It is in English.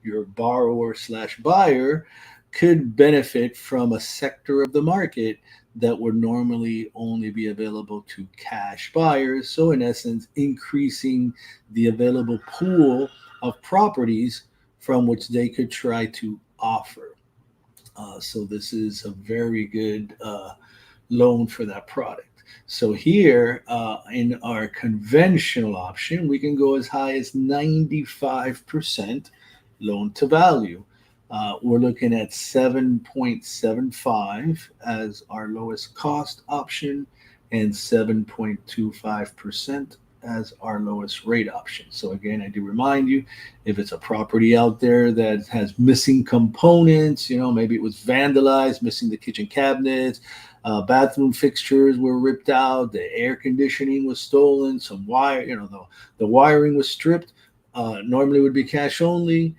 your borrower slash buyer could benefit from a sector of the market that would normally only be available to cash buyers. So, in essence, increasing the available pool of properties from which they could try to offer. So, this is a very good loan for that product. So here in our conventional option, we can go as high as 95% loan to value. We're looking at 7.75 as our lowest cost option and 7.25% as our lowest rate option. So again, I do remind you, if it's a property out there that has missing components, maybe it was vandalized, missing the kitchen cabinets, bathroom fixtures were ripped out, the air conditioning was stolen, some wire, the wiring was stripped. Normally would be cash only.